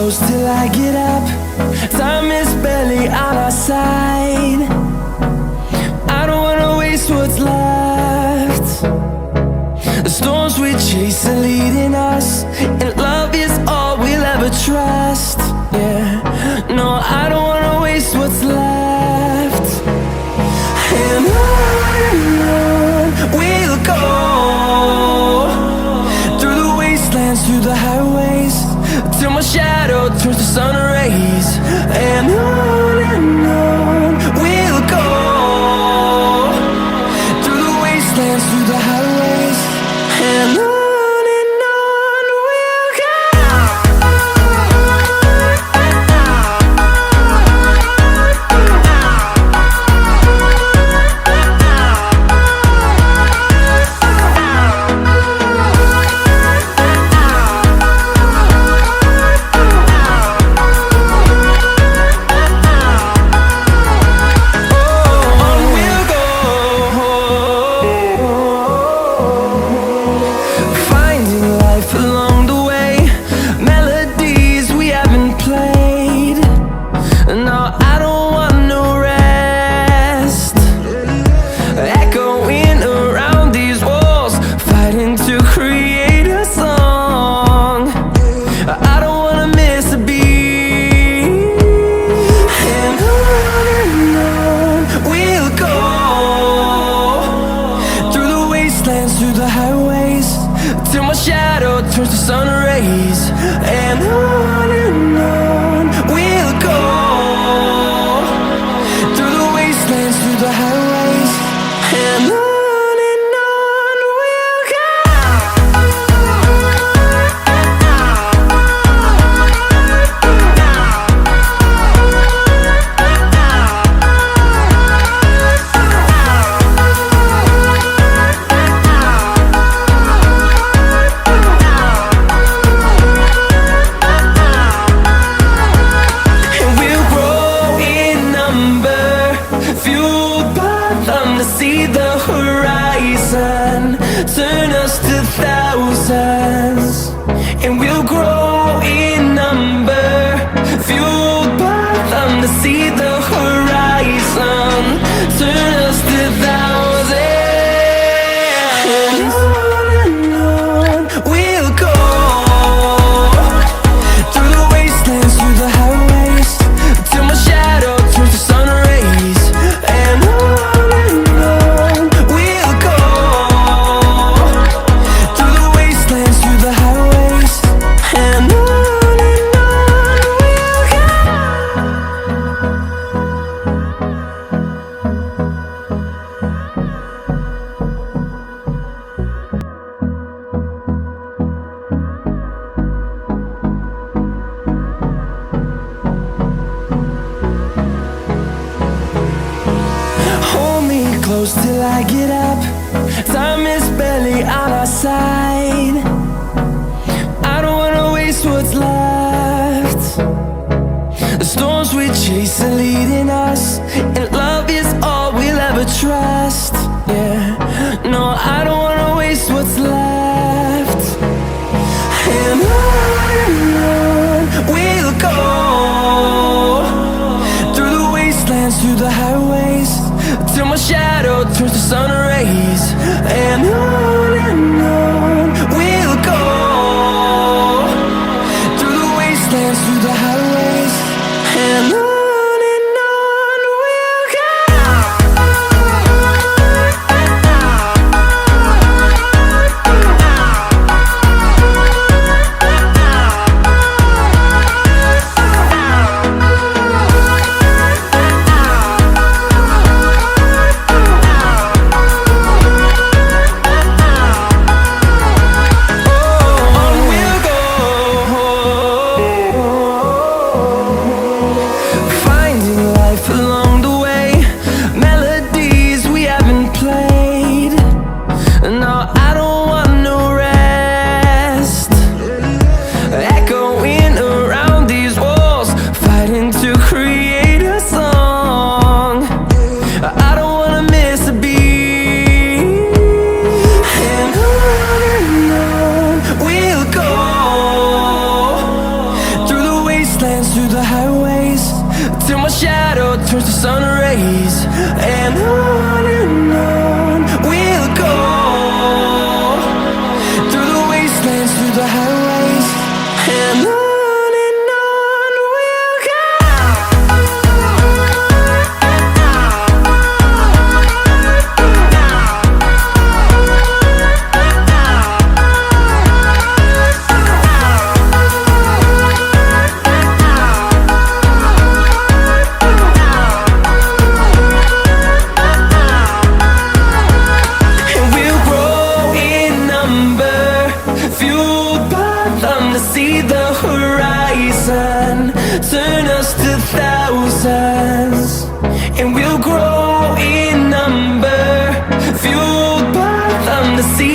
close till I get up. Time is barely on our side. I don't wanna waste what's left. The storms we chase are leading us, and love is all we'll ever trust. Yeah, no, I don't wanna waste what's left. And on we'll go, through the wastelands, through the highways, till my shadow turns to sun rays. And on we'll go, through the wastelands, through the highways, and on we'll go. Through the highways, till my shadow turns to sun rays. And on we'll go, through the wastelands, through the highways, and on we'll go. See the horizon turn us to thousands, and we'll grow in number, fueled by them. To see the horizon turn us to thousands, and on we'll go, through the wastelands, through the highways, till my shadow turns to sun rays. And close till I get up. Time is barely on our side. I don't wanna waste what's left. The storms we chase are leading us, and love is all we'll ever trust. Yeah, no, I don't wanna waste what's left. And on we'll go, through the wastelands, through the highways, till my shadow turns to sun rays. And on we'll go, through the wastelands, through the highways, and on we'll go. shadow turns to sun rays, and on we'll go, through the wastelands, through the highways, and on we'll go. Turn us to thousands, and we'll grow in number, fueled by them to see